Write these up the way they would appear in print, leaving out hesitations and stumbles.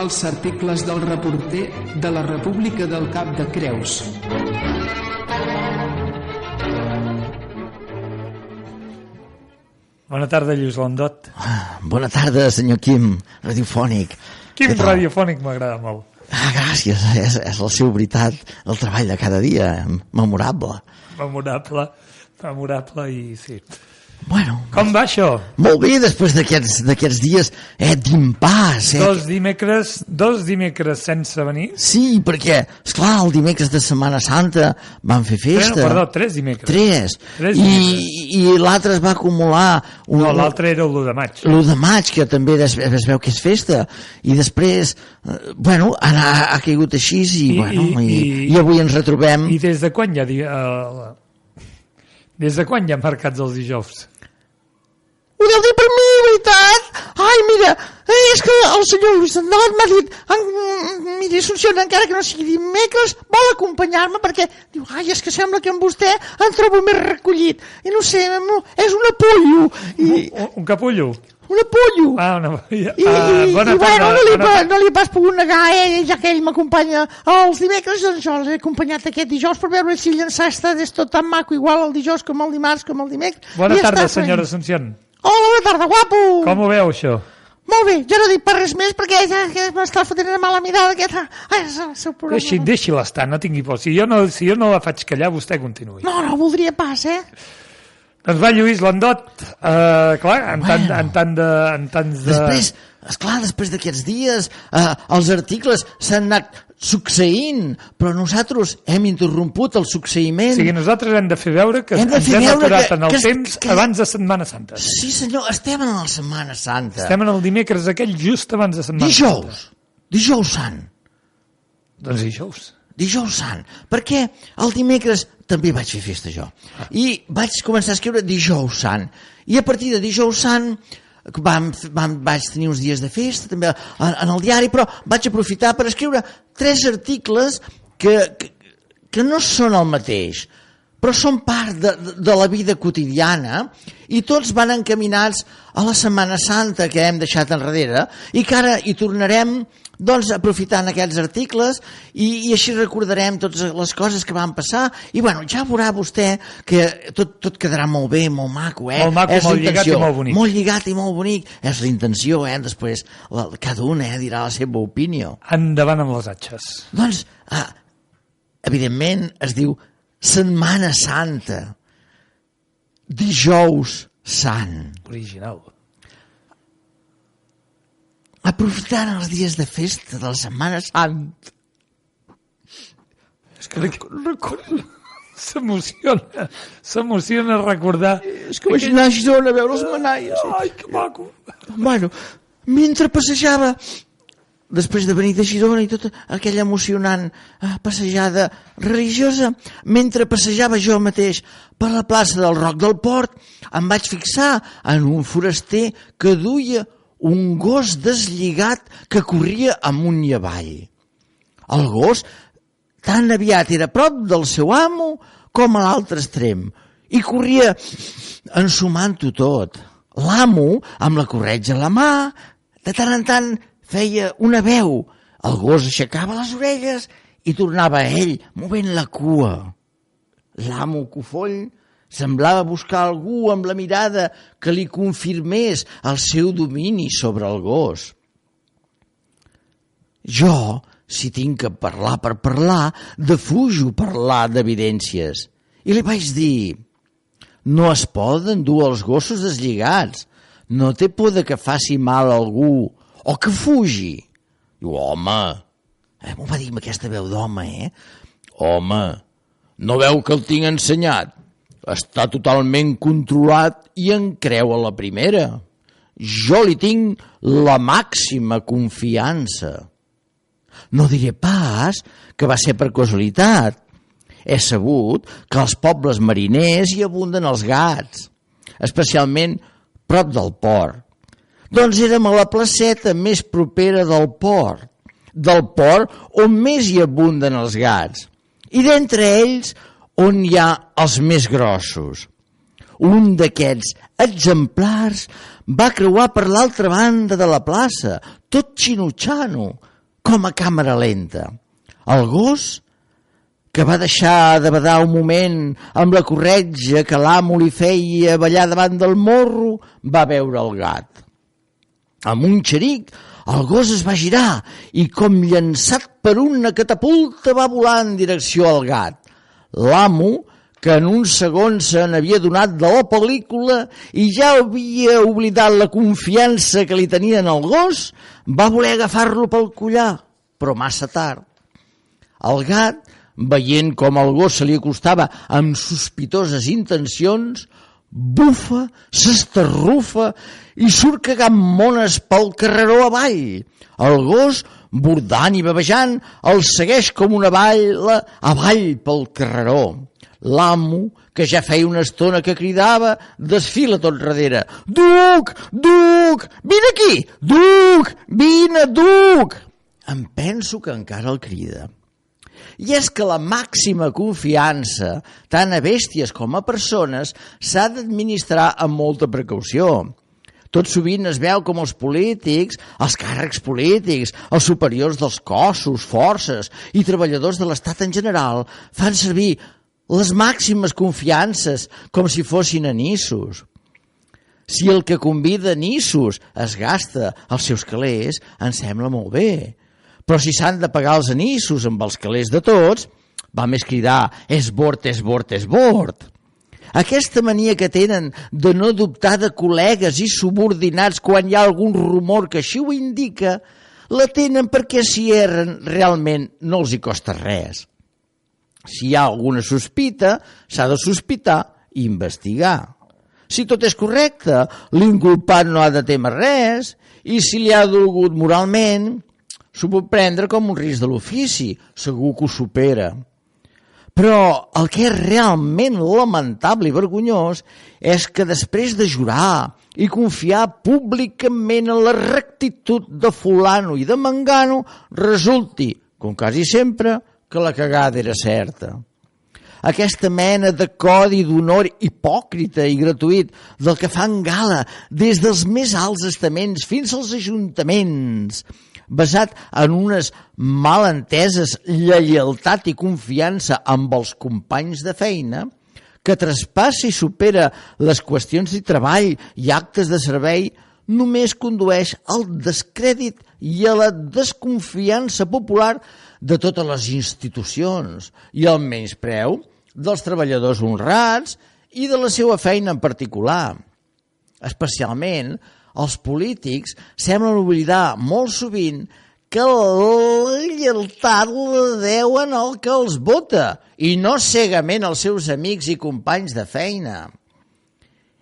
els articles del reporter de la República del Cap de Creus. Bona tarda, Lluís Landot. Bona tarda, senyor Quim, radiofònic. Quim radiofònic m'agrada molt. Gràcies, és la seva veritat, el treball de cada dia, memorable. Memorable i sí. Bueno, com va això? Molt bé, després d'aquests dies d'impàs. Dos dimecres sense venir? Sí, perquè, esclar, el dimecres de Setmana Santa van fer festa. Perdó, 3 dimecres. 3. I l'altre es va acumular... No, l'altre era l'1 de maig. L'1 de maig, que també es veu que és festa. I després, ha caigut així i avui ens retrobem. I des de quan hi ha mercats els dijous? Ho deu dir per mi, veritat? Ai, mira, és que el senyor Lluís Landot m'ha dit, mira, Assumpció, encara que no sigui dimecres, vol acompanyar-me perquè diu, ai, és que sembla que amb vostè em trobo més recollit. I no sé, és un apollo. Un capullo? Un apollo. Bona tarda. No li he pas pogut negar, ja que ell m'acompanya els dimecres, doncs jo l'he acompanyat aquest dijous per veure si el llançar és tot tan maco, igual el dijous com el dimarts, com el dimecres. Bona tarda, senyora Assumpción. Hola, bona tarda, guapo. Com ho veu, això? Molt bé, jo no dic per res més perquè ja m'està fotent una mala mirada aquesta. Deixi-la estar, no tingui por. Si jo no la faig callar, vostè continuï. No voldria pas, Doncs va, Lluís Landot, clar, en tants de... Després d'aquests dies, els articles s'han anat succeint, però nosaltres hem interromput el succeïment. O sigui, nosaltres hem de fer veure que ens hem aturat en el temps abans de Setmana Santa. Sí, senyor, estem en la Setmana Santa. Estem en el dimecres aquell just abans de Setmana Santa. Dijous sant. Doncs dijous. Dijous sant, perquè el dimecres també vaig fer festa jo i vaig començar a escriure dijous sant i a partir de dijous sant vaig tenir uns dies de festa també en el diari, però vaig aprofitar per escriure 3 articles que no són el mateix però són part de la vida quotidiana i tots van encaminats a la Setmana Santa que hem deixat enrere i que ara hi tornarem doncs aprofitant aquests articles i així recordarem totes les coses que van passar i bueno, ja veurà vostè que tot quedarà molt bé, molt maco, Molt maco, molt lligat i molt bonic. Molt lligat i molt bonic, és la intenció, després cada un dirà la seva opinió. Endavant amb les atxes. Doncs, evidentment es diu Setmana Santa, dijous sant. Original. Aprofitant els dies de festa de la Setmana Santa. És que s'emociona recordar. És que vaig anar a Girona a veure els manaies. Ai, que maco. Bueno, mentre passejava, després de venir de Girona i tota aquella emocionant passejada religiosa, mentre passejava jo mateix per la plaça del Roc del Port, em vaig fixar en un foraster que duia un gos deslligat que corria amunt i avall. El gos tan aviat era a prop del seu amo com a l'altre extrem i corria ensumant-ho tot. L'amo, amb la corretja a la mà, de tant en tant feia una veu. El gos aixecava les orelles i tornava a ell, movent la cua. L'amo cofoll semblava buscar algú amb la mirada que li confirmés el seu domini sobre el gos. Jo, si tinc que parlar per parlar, defujo parlar d'evidències. I li vaig dir, no es poden dur els gossos deslligats, no té por de que faci mal a algú o que fugi. Diu, home, m'ho va dir amb aquesta veu d'home, Home, no veu que el tinc ensenyat? Està totalment controlat i en creu a la primera. Jo li tinc la màxima confiança. No diré pas que va ser per casualitat. He sabut que als pobles mariners hi abunden els gats, especialment prop del port. Doncs érem a la placeta més propera del port on més hi abunden els gats, i d'entre ells on hi ha els més grossos. Un d'aquests exemplars va creuar per l'altra banda de la plaça, tot xinutxano, com a càmera lenta. El gos, que va deixar de badar un moment amb la corretja que l'amo li feia ballar davant del morro, va veure el gat. Amb un xeric, el gos es va girar i, com llançat per una catapulta, va volar en direcció al gat. L'amo, que en un segon se n'havia donat de la pel·lícula i ja havia oblidat la confiança que li tenia en el gos, va voler agafar-lo pel collar, però massa tard. El gat, veient com el gos se li acostava amb sospitoses intencions, bufa, s'estarrufa i surt cagant mones pel carreró avall. El gos, bordant i bavejant, el segueix com una balla avall pel carreró. L'amo, que ja feia una estona que cridava, desfila tot darrere. «Duc! Duc! Vine aquí! Duc! Vine, Duc!» Em penso que encara el crida. I és que la màxima confiança, tant a bèsties com a persones, s'ha d'administrar amb molta precaució. Tot sovint es veu com els polítics, els càrrecs polítics, els superiors dels cossos, forces i treballadors de l'Estat en general fan servir les màximes confiances com si fossin anissos. Si el que convida anissos es gasta els seus calés, em sembla molt bé. Però si s'han de pagar els anissos amb els calés de tots, va més cridar «és bord, és bord, és bord». Aquesta mania que tenen de no dubtar de col·legues i subordinats quan hi ha algun rumor que així ho indica, la tenen perquè si erren realment no els hi costa res. Si hi ha alguna sospita, s'ha de sospitar i investigar. Si tot és correcte, l'inculpat no ha de témer res i si li ha dolgut moralment, s'ho pot prendre com un risc de l'ofici, segur que ho supera. Però el que és realment lamentable i vergonyós és que després de jurar i confiar públicament en la rectitud de fulano i de mengano, resulti, com quasi sempre, que la cagada era certa. Aquesta mena de codi d'honor hipòcrita i gratuït del que fan gala des dels més alts estaments fins als ajuntaments, basat en unes malenteses lleialtat i confiança amb els companys de feina, que traspassa i supera les qüestions de treball i actes de servei, només condueix al descrèdit i a la desconfiança popular de totes les institucions i al menyspreu dels treballadors honrats i de la seva feina en particular. Especialment, els polítics semblen oblidar molt sovint que la lleialtat la deuen al que els vota i no cegament als seus amics i companys de feina.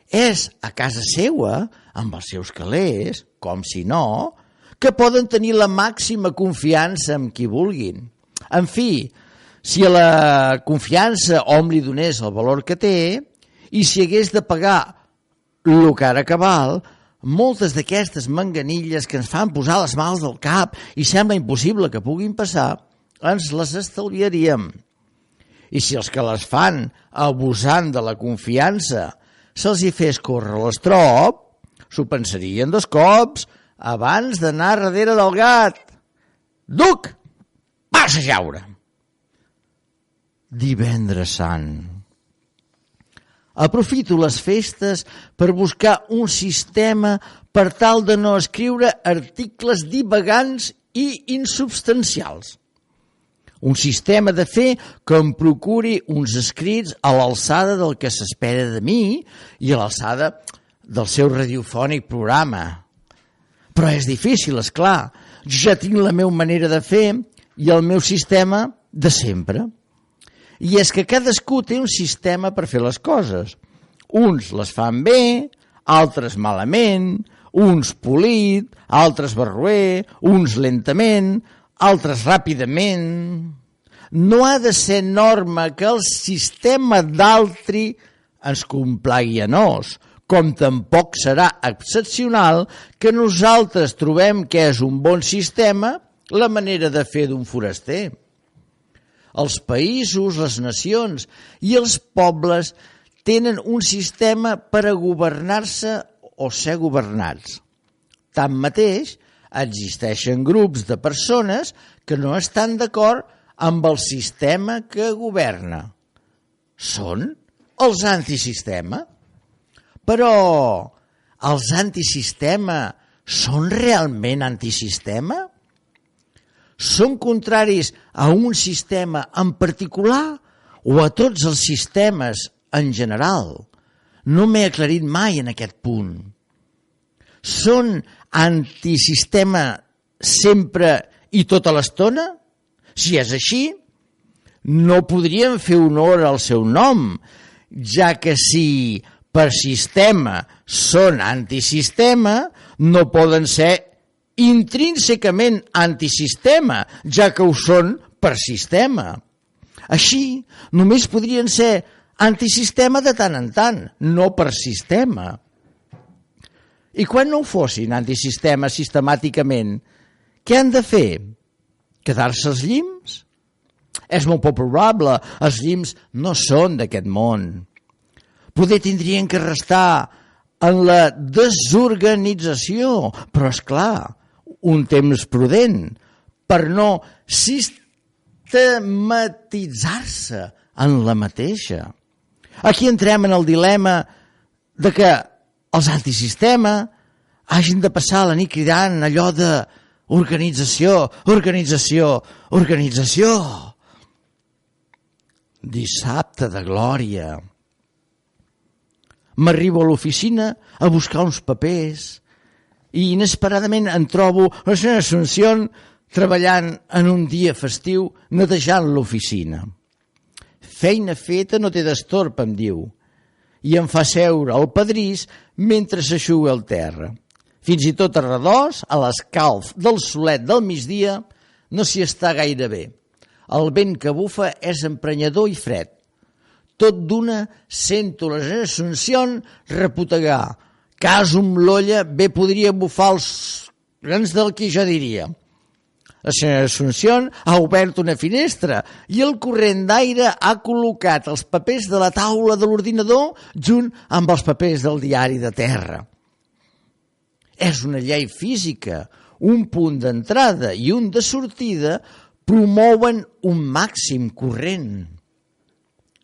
És a casa seua, amb els seus calés, com si no, que poden tenir la màxima confiança en qui vulguin. En fi, si a la confiança hom li donés el valor que té i si hagués de pagar el que ara cabal, moltes d'aquestes manganilles que ens fan posar les mals del cap i sembla impossible que puguin passar, ens les estalviaríem. I si els que les fan, abusant de la confiança, se'ls hi fes córrer l'estrop, s'ho pensarien 2 cops abans d'anar darrere del gat. Duc, passa a jaure. Divendres Sant. Aprofito les festes per buscar un sistema per tal de no escriure articles divagants i insubstancials. Un sistema de fer que em procuri uns escrits a l'alçada del que s'espera de mi i a l'alçada del seu radiofònic programa. Però és difícil, és clar. Jo ja tinc la meva manera de fer i el meu sistema de sempre. I és que cadascú té un sistema per fer les coses. Uns les fan bé, altres malament, uns polit, altres barroer, uns lentament, altres ràpidament. No ha de ser norma que el sistema d'altri ens complagui a nos, com tampoc serà excepcional que nosaltres trobem que és un bon sistema la manera de fer d'un foraster. Els països, les nacions i els pobles tenen un sistema per a governar-se o ser governats. Tanmateix, Existeixen grups de persones que no estan d'acord amb el sistema que governa. Són els antisistema. Però els antisistema són realment antisistema? Són contraris a un sistema en particular o a tots els sistemes en general? No m'he aclarit mai en aquest punt. Són antisistema sempre i tota l'estona? Si és així, no podríem fer honor al seu nom, ja que si per sistema són antisistema, no poden ser intrínsecament antisistema, ja que ho són per sistema. Així, només podrien ser antisistema de tant en tant, no per sistema. I quan no ho fossin antisistema sistemàticament, què han de fer? Quedar-se als llims? És molt poc probable, els llims no són d'aquest món. Poder tindrien que restar en la desorganització, però és clar, un temps prudent, per no sistematitzar-se en la mateixa. Aquí entrem en el dilema de que els antisistema hagin de passar la nit cridant allò de organització, organització, organització. Dissabte de glòria. M'arribo a l'oficina a buscar uns papers i inesperadament em trobo la senyora Assumpción treballant en un dia festiu netejant l'oficina. Feina feta no té destorb, em diu, i em fa seure al pedrís mentre s'aixuga el terra. Fins i tot a redós, a l'escalf del solet del migdia, no s'hi està gaire bé. El vent que bufa és emprenyador i fred. Tot d'una sento la senyora Assumpción reputegar. Caso amb l'olla bé podria bufar els grans del que jo diria. La senyora Assumpción ha obert una finestra i el corrent d'aire ha col·locat els papers de la taula de l'ordinador junt amb els papers del diari de terra. És una llei física. Un punt d'entrada i un de sortida promouen un màxim corrent.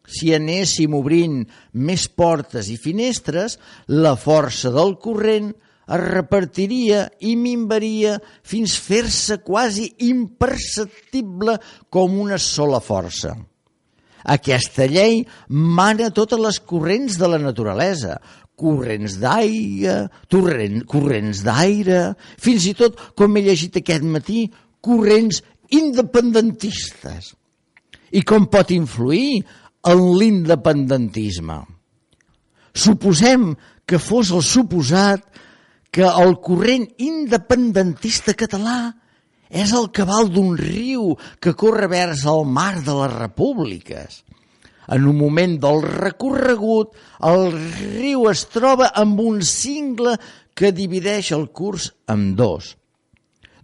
Si anéssim obrint més portes i finestres, la força del corrent es repartiria i minvaria fins fer-se quasi imperceptible com una sola força. Aquesta llei mana totes les corrents de la naturalesa, corrents d'aire, fins i tot, com he llegit aquest matí, corrents independentistes. I com pot influir en l'independentisme? Suposem que fos el suposat que el corrent independentista català és el cabal d'un riu que corre vers el mar de les repúbliques. En un moment del recorregut, el riu es troba amb un cingle que divideix el curs en dos.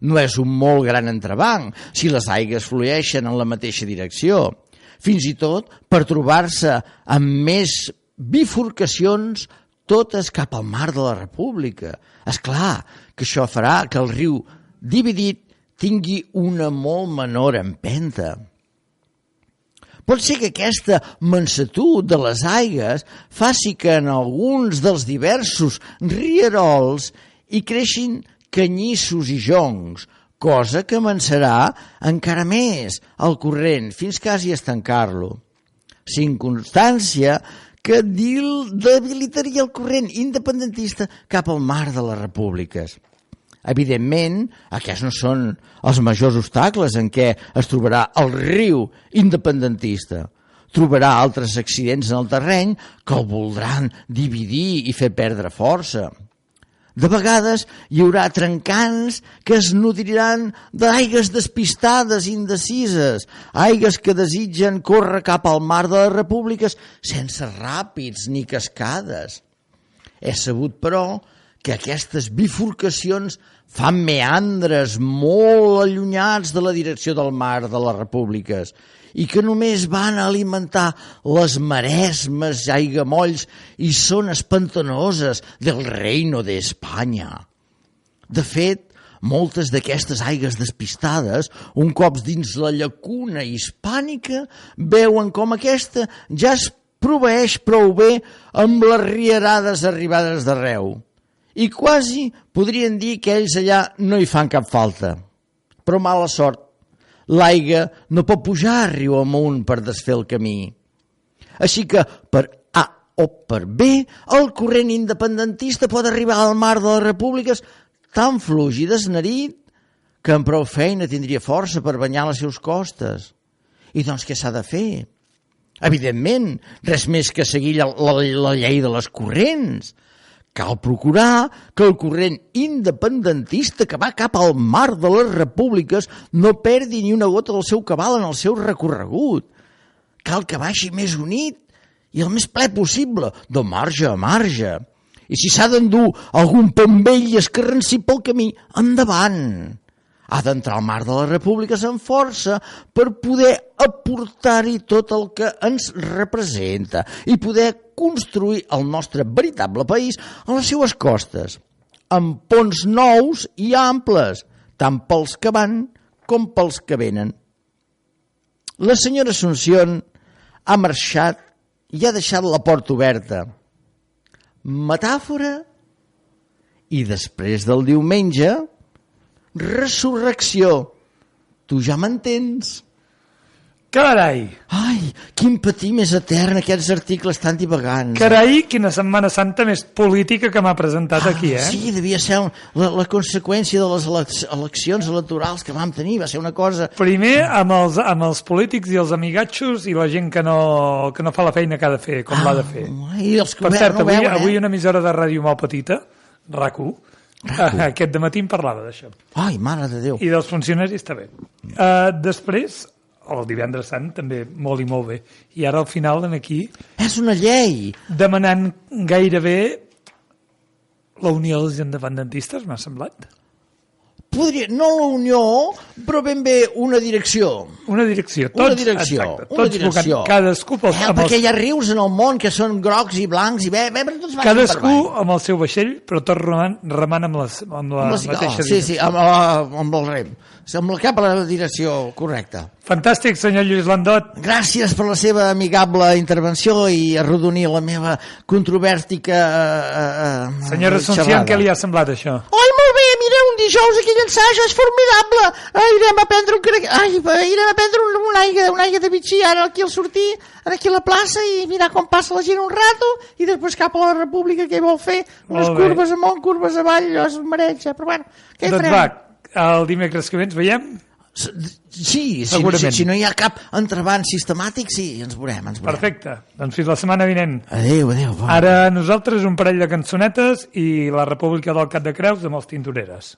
No és un molt gran entrebanc si les aigües flueixen en la mateixa direcció. Fins i tot per trobar-se amb més bifurcacions totes cap al mar de la República. És clar que això farà que el riu dividit tingui una molt menor empenta. Pot ser que aquesta mansetud de les aigües faci que en alguns dels diversos rierols hi creixin canyissos i joncs, cosa que avançarà encara més el corrent fins quasi a estancar-lo. Circumstància que debilitaria el corrent independentista cap al mar de les repúbliques. Evidentment, aquests no són els majors obstacles en què es trobarà el riu independentista. Trobarà altres accidents en el terreny que el voldran dividir i fer perdre força. De vegades hi haurà trencants que es nodriran d'aigues despistades i indecises, aigues que desitgen córrer cap al mar de les repúbliques sense ràpids ni cascades. És sabut, però, que aquestes bifurcacions fan meandres molt allunyats de la direcció del mar de les repúbliques i que només van a alimentar les maresmes, aiguamolls i zones pantanoses del Reino de España. De fet, moltes d'aquestes aigues despistades, un cop dins la llacuna hispànica, veuen com aquesta ja es proveeix prou bé amb les rierades arribades d'arreu. I quasi podrien dir que ells allà no hi fan cap falta. Però mala sort, l'aigua no pot pujar riu amunt per desfer el camí. Així que, per A o per B, el corrent independentista pot arribar al mar de les repúbliques tan fluix i desnerit que amb prou feina tindria força per banyar les seus costes. I doncs què s'ha de fer? Evidentment, res més que seguir la llei de les corrents. Cal procurar que el corrent independentista que va cap al mar de les repúbliques no perdi ni una gota del seu cabal en el seu recorregut. Cal que baixi més unit i el més ple possible, de marge a marge. I si s'ha d'endur algun pont vell i escarransit pel camí, endavant. Ha d'entrar al mar de les repúbliques amb força per poder aportar-hi tot el que ens representa i poder construir el nostre veritable país a les seues costes, amb ponts nous i amples, tant pels que van com pels que venen. La senyora Asunción ha marxat i ha deixat la porta oberta. Metàfora i després del diumenge, resurrecció. Tu ja m'entens? Carai! Ai, quin patí més etern, aquests articles tan divagants. Carai, quina Setmana Santa més política que m'ha presentat aquí, eh? Sí, devia ser la conseqüència de les eleccions electorals que vam tenir, va ser una cosa... Primer amb els polítics i els amigatxos i la gent que no fa la feina que ha de fer, com l'ha de fer. I els que Per cert, no veuen, avui una emissora de ràdio molt petita, RAC1, aquest dematí em parlava d'això. Ai, mare de Déu. I dels funcionaris també. Després, el divendres sant també molt i molt bé. I ara al final aquí... És una llei. Demanant gairebé la unió dels independentistes, m'ha semblat. Podria, no la unió, però ben bé una direcció. Una direcció. Una direcció. Cadascú perquè hi ha rius en el món que són grocs i blancs i tots cadascú amb el seu vaixell, però tots remant amb la mateixa direcció. Sí, amb el rem. Amb cap a la direcció correcta. Fantàstic, senyor Lluís Landot. Gràcies per la seva amigable intervenció i arrodonir la meva controvèrtica Senyora Asunción, què li ha semblat això? Ai, molt bé, mira, un dijous aquell ensaig és formidable. Irem a prendre una aigua de bitxí ara aquí al sortir, aquí a la plaça i mirar com passa la gent un rato i després cap a la República què vol fer? Unes curves amunt, curves avall, allò es mareja, però bueno, què farem? Doncs va, el dimecres que ve ens veiem? Sí, si no hi ha cap entrebanc sistemàtic, sí, ens veurem. Perfecte, doncs fins la setmana vinent. Adéu. Ara nosaltres un parell de cançonetes i la República del Cap de Creus amb els Tintoreres.